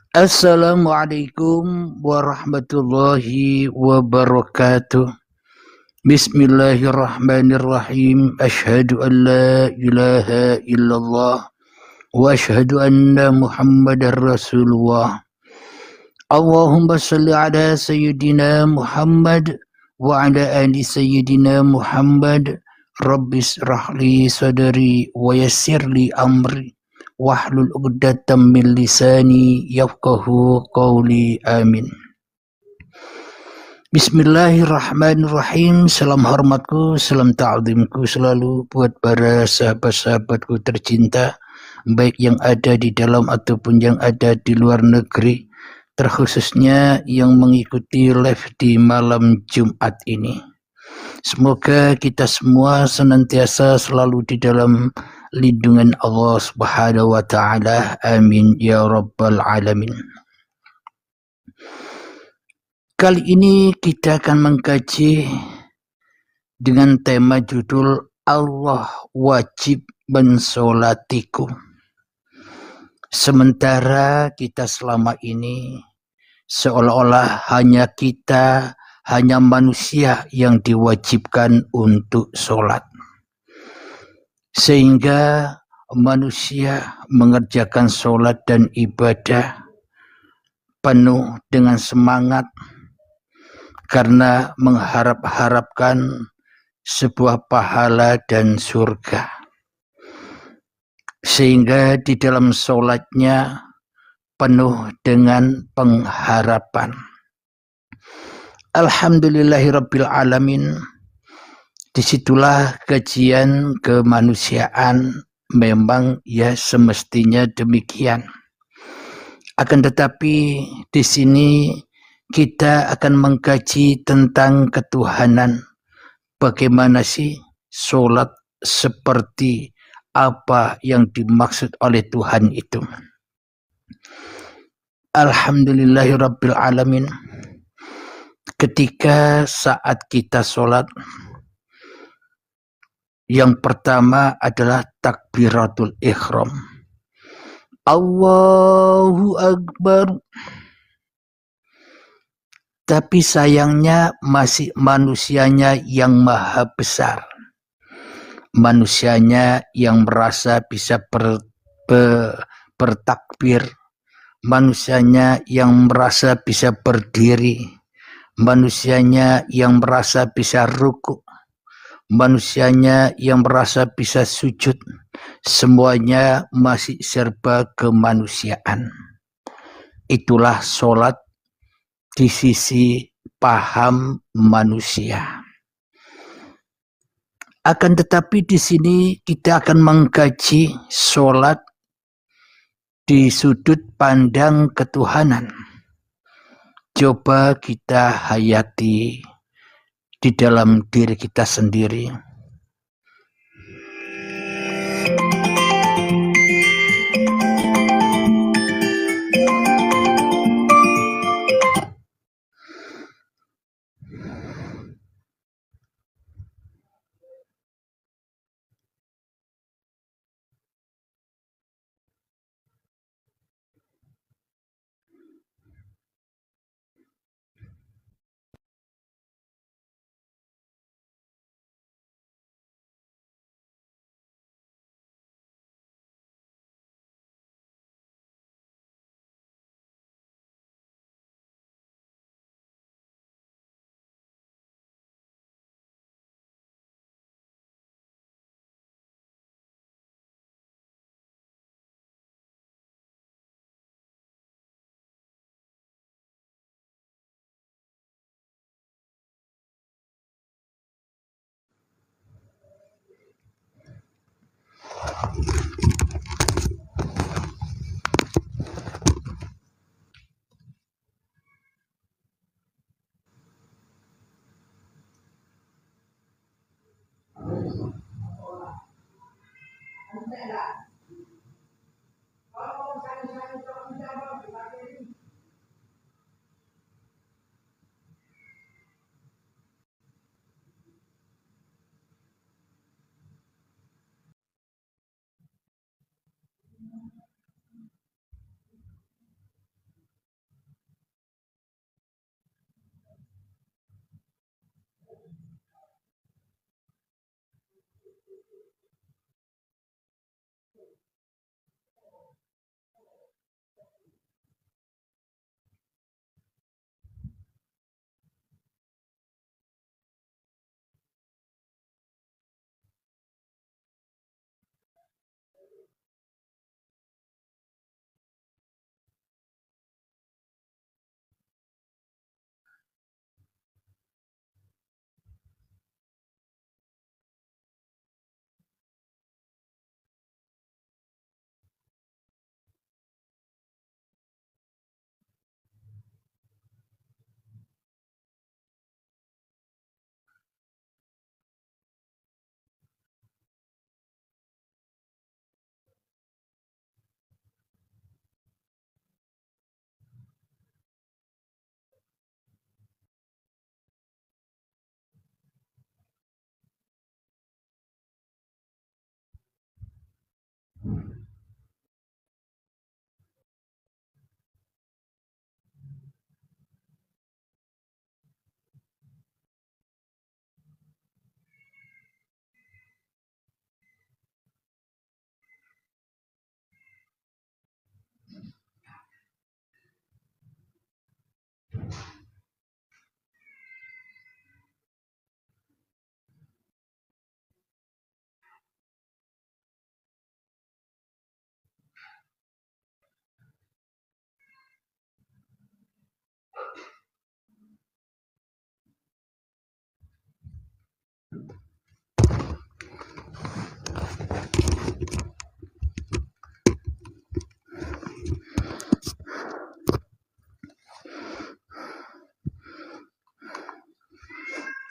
Assalamualaikum warahmatullahi wabarakatuh. Bismillahirrahmanirrahim. Asyhadu an la ilaha illallah wa asyhadu anna Muhammadar Rasulullah. Allahumma salli ala sayyidina Muhammad wa ala ali sayyidina Muhammad. Rabbis rahli sadri wa yassirli amri wahlul 'uqdatam min lisani yafqahu qawli. Amin. Bismillahirrahmanirrahim. Salam hormatku, salam ta'zimku selalu buat para sahabat-sahabatku tercinta, baik yang ada di dalam ataupun yang ada di luar negeri, terkhususnya yang mengikuti live di malam Jumat ini. Semoga kita semua senantiasa selalu di dalam lindungan Allah Subhanahu wa taala. Amin ya rabbal alamin. Kali ini kita akan mengkaji dengan tema judul Allah wajib mensolatiku. Sementara kita selama ini seolah-olah hanya manusia yang diwajibkan untuk sholat. Sehingga manusia mengerjakan sholat dan ibadah penuh dengan semangat karena mengharap-harapkan sebuah pahala dan surga. Sehingga di dalam sholatnya penuh dengan pengharapan. Alhamdulillahirabbil alamin. Disitulah kajian kemanusiaan, memang ya semestinya demikian. Akan tetapi di sini kita akan mengkaji tentang ketuhanan. Bagaimana sih sholat, seperti apa yang dimaksud oleh Tuhan itu. Alhamdulillahirabbil alamin. Ketika saat kita sholat, yang pertama adalah takbiratul ihram. Allahu Akbar. Tapi sayangnya masih manusianya yang maha besar. Manusianya yang merasa bisa bertakbir. Manusianya yang merasa bisa berdiri. Manusianya yang merasa bisa rukuk. Manusianya yang merasa bisa sujud. Semuanya masih serba kemanusiaan. Itulah sholat di sisi paham manusia. Akan tetapi di sini kita akan mengkaji sholat di sudut pandang ketuhanan. Coba kita hayati di dalam diri kita sendiri.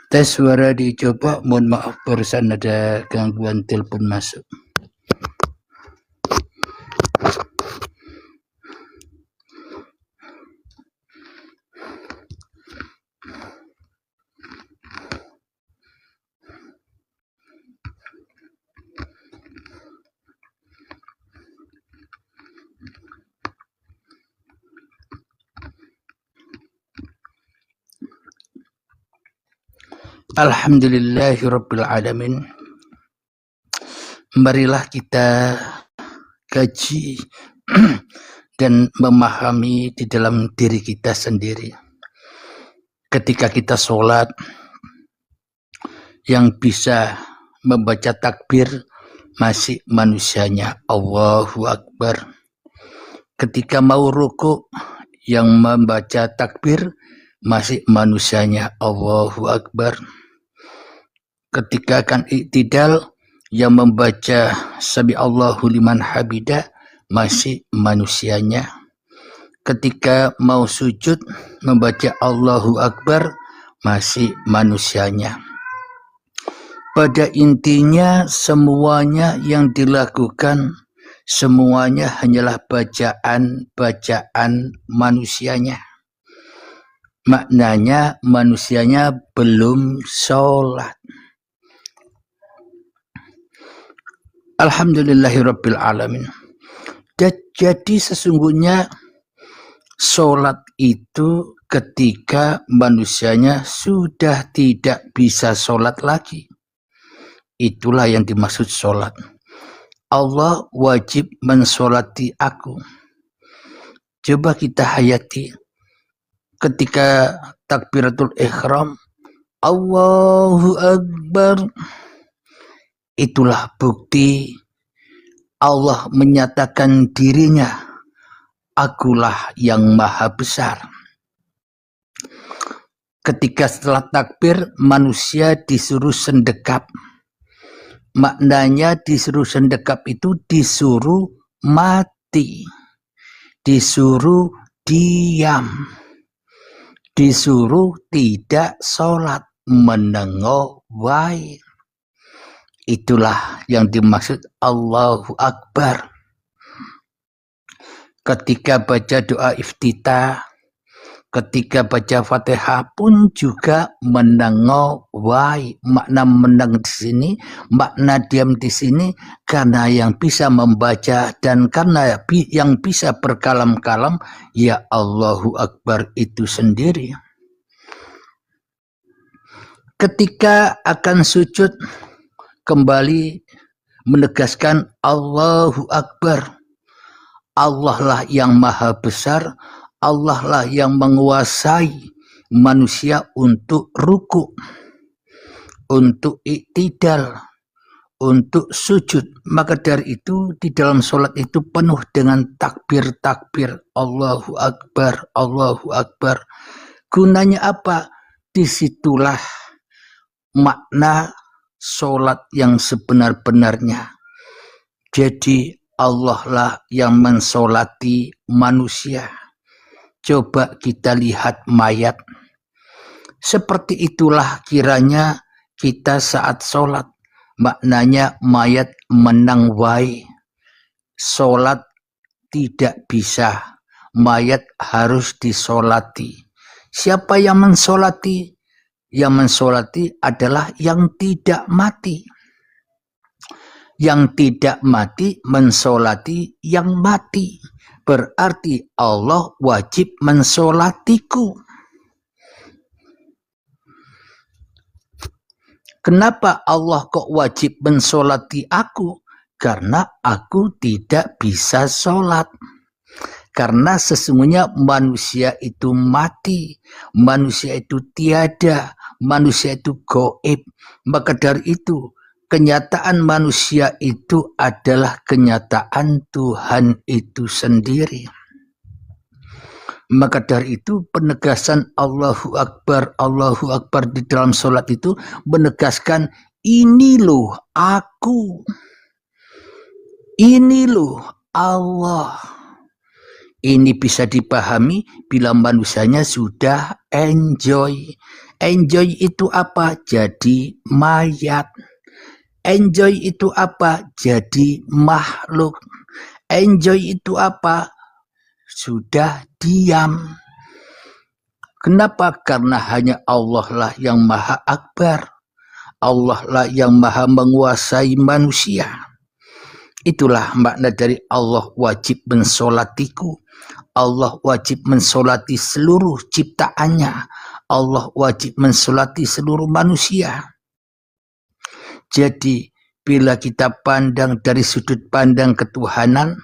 Tes suara dicoba, mohon maaf barusan ada gangguan telepon masuk. Alhamdulillahirabbil alamin. Marilah kita kaji dan memahami di dalam diri kita sendiri. Ketika kita sholat, yang bisa membaca takbir masih manusianya Allahu Akbar. Ketika mau ruku, yang membaca takbir masih manusianya Allahu Akbar. Ketika akan iktidal, yang membaca Sami Allahu liman hamidah masih manusianya. Ketika mau sujud, membaca Allahu Akbar masih manusianya. Pada intinya semuanya yang dilakukan, semuanya hanyalah bacaan-bacaan manusianya. Maknanya manusianya belum sholat. Alhamdulillahirabbil alamin. Jadi sesungguhnya sholat itu ketika manusianya sudah tidak bisa sholat lagi. Itulah yang dimaksud sholat. Allah wajib mensolati aku. Coba kita hayati. Ketika takbiratul ihram, Allahu Akbar, itulah bukti Allah menyatakan dirinya, akulah yang maha besar. Ketika setelah takbir, manusia disuruh sendekap. Maknanya disuruh sendekap itu disuruh mati, disuruh diam, disuruh tidak sholat, menengok wae. Itulah yang dimaksud Allahu Akbar. Ketika baca doa iftitah, ketika baca Fatihah pun juga menengok wae. Makna meneng di sini, makna diam di sini, karena yang bisa membaca dan karena yang bisa berkalam-kalam ya Allahu Akbar itu sendiri. Ketika akan sujud, kembali menegaskan Allahu Akbar. Allah lah yang maha besar, Allah lah yang menguasai manusia untuk ruku, untuk iktidal, untuk sujud. Maka dari itu di dalam sholat itu penuh dengan takbir-takbir. Allahu Akbar, Allahu Akbar. Gunanya apa? Disitulah makna sholat yang sebenar-benarnya. Jadi Allah lah yang mensolati manusia. Coba kita lihat mayat. Seperti itulah kiranya kita saat sholat. Maknanya mayat menang wae. Sholat tidak bisa. Mayat harus disolati. Siapa yang mensolati? Yang mensolati adalah yang tidak mati. Yang tidak mati mensolati yang mati. Berarti Allah wajib mensolatiku. Kenapa Allah kok wajib mensolati aku? Karena aku tidak bisa sholat. Karena sesungguhnya manusia itu mati, manusia itu tiada, manusia itu gaib. Maka dari itu, kenyataan manusia itu adalah kenyataan Tuhan itu sendiri. Maka dari itu penegasan Allahu Akbar di dalam sholat itu menegaskan ini loh aku, ini loh Allah. Ini bisa dipahami bila manusianya sudah enjoy. Enjoy itu apa? Jadi mayat. Enjoy itu apa? Jadi makhluk. Enjoy itu apa? Sudah diam. Kenapa? Karena hanya Allah lah yang maha akbar. Allah lah yang maha menguasai manusia. Itulah makna dari Allah wajib mensolatiku. Allah wajib mensolati seluruh ciptaannya. Allah wajib mensolati seluruh manusia. Jadi bila kita pandang dari sudut pandang ketuhanan,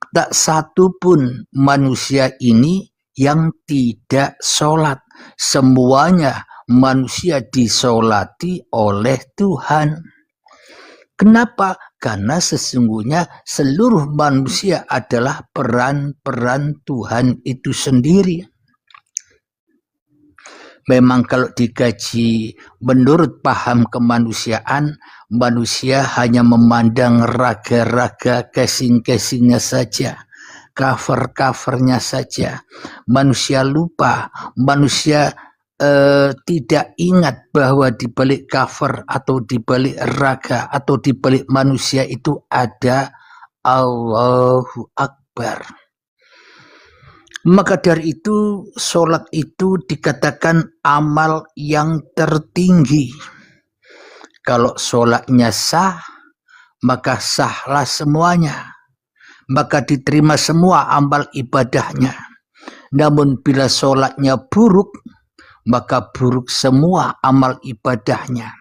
tak satu pun manusia ini yang tidak sholat. Semuanya manusia disolati oleh Tuhan. Kenapa? Karena sesungguhnya seluruh manusia adalah peran-peran Tuhan itu sendiri. Memang kalau dikaji menurut paham kemanusiaan, manusia hanya memandang raga-raga casing-casingnya saja, cover-covernya saja. Manusia lupa, manusia tidak ingat bahwa di balik cover atau di balik raga atau di balik manusia itu ada Allahu Akbar. Maka dari itu sholat itu dikatakan amal yang tertinggi. Kalau sholatnya sah, maka sahlah semuanya. Maka diterima semua amal ibadahnya. Namun bila sholatnya buruk, maka buruk semua amal ibadahnya.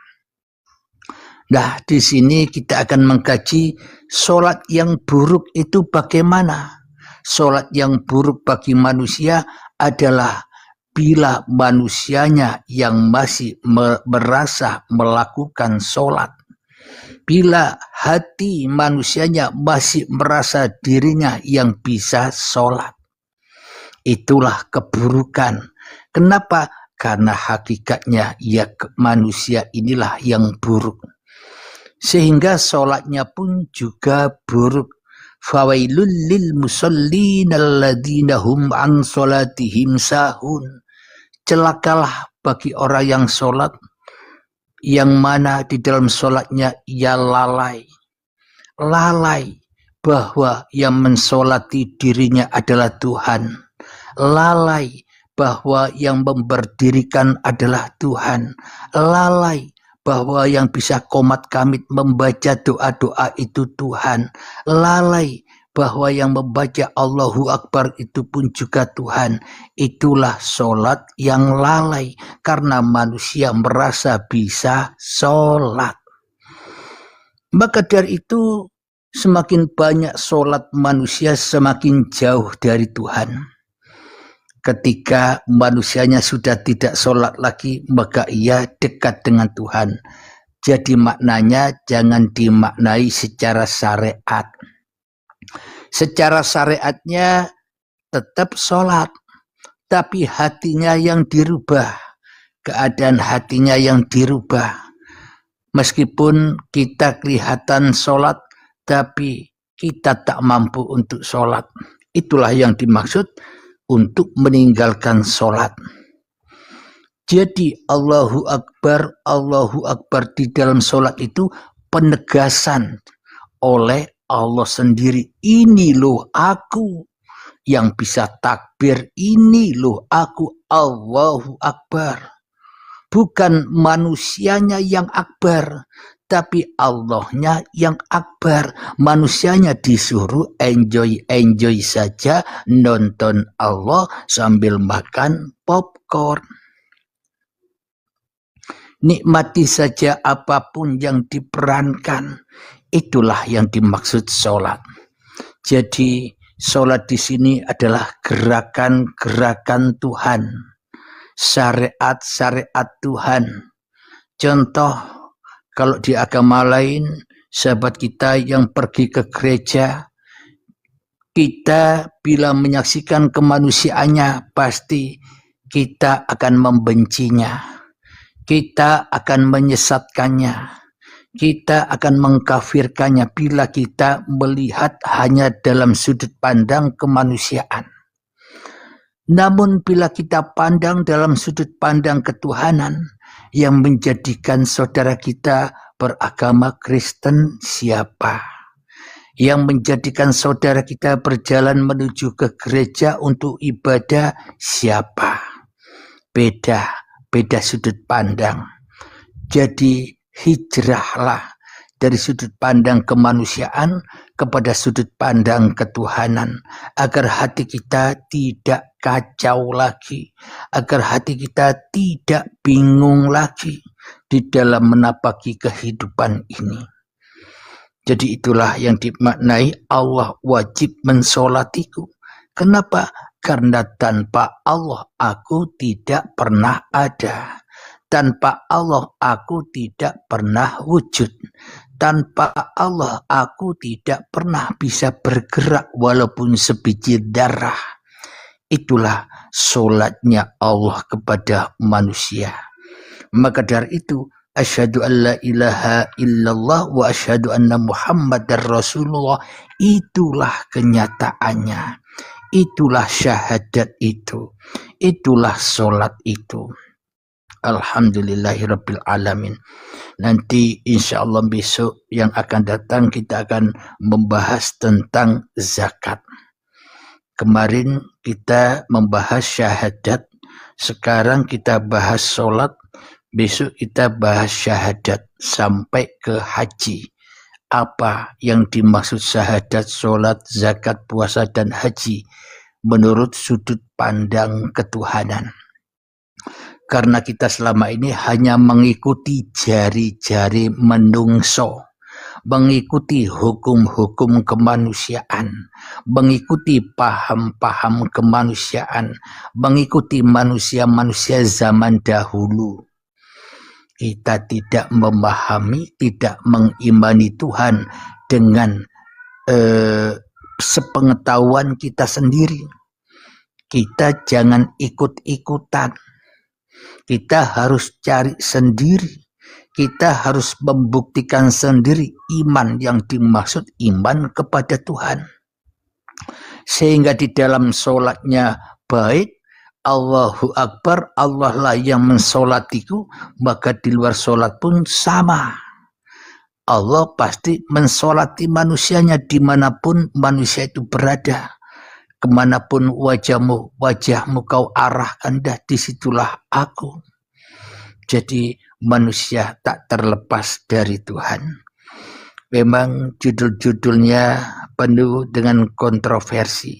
Nah, di sini kita akan mengkaji sholat yang buruk itu bagaimana. Sholat yang buruk bagi manusia adalah bila manusianya yang masih merasa melakukan sholat. Bila hati manusianya masih merasa dirinya yang bisa sholat. Itulah keburukan. Kenapa? Karena hakikatnya ya manusia inilah yang buruk. Sehingga sholatnya pun juga buruk. Fawailul lil musallin alladzina hum an sholatihim sahun. Celakalah bagi orang yang sholat, yang mana di dalam sholatnya ia lalai. Lalai bahwa yang mensolati dirinya adalah Tuhan. Lalai bahwa yang memberdirikan adalah Tuhan. Lalai bahwa yang bisa komat kamit membaca doa-doa itu Tuhan. Lalai bahwa yang membaca Allahu Akbar itu pun juga Tuhan. Itulah sholat yang lalai karena manusia merasa bisa sholat. Maka dari itu semakin banyak sholat manusia semakin jauh dari Tuhan. Ketika manusianya sudah tidak sholat lagi, maka ia dekat dengan Tuhan. Jadi maknanya jangan dimaknai secara syariat. Secara syariatnya tetap sholat, tapi hatinya yang dirubah. Keadaan hatinya yang dirubah. Meskipun kita kelihatan sholat, tapi kita tak mampu untuk sholat. Itulah yang dimaksud untuk meninggalkan sholat. Jadi Allahu Akbar di dalam sholat itu penegasan oleh Allah sendiri. Ini loh aku yang bisa takbir, ini loh aku Allahu Akbar. Bukan manusianya yang akbar, tapi Allahnya yang akbar. Manusianya disuruh enjoy saja, nonton Allah sambil makan popcorn. Nikmati saja apapun yang diperankan. Itulah yang dimaksud sholat. Jadi sholat di sini adalah gerakan-gerakan Tuhan, syariat-syariat Tuhan. Contoh, kalau di agama lain, sahabat kita yang pergi ke gereja, kita bila menyaksikan kemanusiaannya, pasti kita akan membencinya. Kita akan menyesatkannya, kita akan mengkafirkannya bila kita melihat hanya dalam sudut pandang kemanusiaan. Namun bila kita pandang dalam sudut pandang ketuhanan yang menjadikan saudara kita beragama Kristen siapa? Yang menjadikan saudara kita berjalan menuju ke gereja untuk ibadah siapa? Beda sudut pandang. Jadi hijrahlah dari sudut pandang kemanusiaan kepada sudut pandang ketuhanan, agar hati kita tidak kacau lagi, agar hati kita tidak bingung lagi di dalam menapaki kehidupan ini. Jadi itulah yang dimaknai Allah wajib mensolatiku. Kenapa? Karena tanpa Allah aku tidak pernah ada. Tanpa Allah aku tidak pernah wujud. Tanpa Allah aku tidak pernah bisa bergerak walaupun sebiji darah. Itulah solatnya Allah kepada manusia. Maka dari itu, asyhadu an la ilaha illallah wa asyhadu anna Muhammadar Rasulullah, itulah kenyataannya. Itulah syahadat itu. Itulah solat itu. Alhamdulillahirabbil alamin. Nanti insya Allah besok yang akan datang kita akan membahas tentang zakat. Kemarin kita membahas syahadat, sekarang kita bahas solat, besok kita bahas syahadat sampai ke haji. Apa yang dimaksud syahadat, solat, zakat, puasa, dan haji menurut sudut pandang ketuhanan. Karena kita selama ini hanya mengikuti jari-jari menungso, mengikuti hukum-hukum kemanusiaan, mengikuti paham-paham kemanusiaan, mengikuti manusia-manusia zaman dahulu. Kita tidak memahami, tidak mengimani Tuhan dengan sepengetahuan kita sendiri. Kita jangan ikut-ikutan. Kita harus cari sendiri. Kita harus membuktikan sendiri iman yang dimaksud iman kepada Tuhan. Sehingga di dalam sholatnya baik, Allahu Akbar, Allah lah yang mensolatiku, maka di luar sholat pun sama. Allah pasti mensolati manusianya dimanapun manusia itu berada. Kemanapun wajahmu kau arahkan, dah disitulah aku. Jadi manusia tak terlepas dari Tuhan. Memang judul-judulnya penuh dengan kontroversi.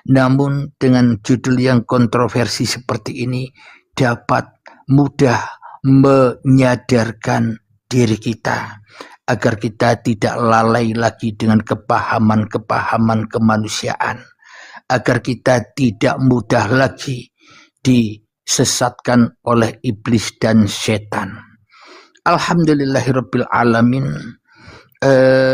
Namun dengan judul yang kontroversi seperti ini dapat mudah menyadarkan diri kita agar kita tidak lalai lagi dengan kepahaman-kepahaman kemanusiaan, agar kita tidak mudah lagi disesatkan oleh iblis dan setan. Alhamdulillahirabbil alamin.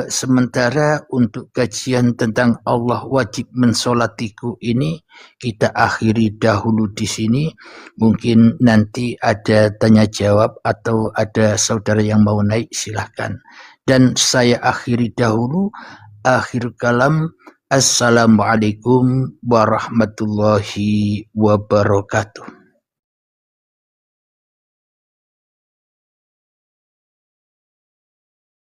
Sementara untuk kajian tentang Allah wajib mensolatiku ini kita akhiri dahulu di sini. Mungkin nanti ada tanya jawab atau ada saudara yang mau naik, silahkan. Dan saya akhiri dahulu. Akhir kalam. Assalamualaikum warahmatullahi wabarakatuh.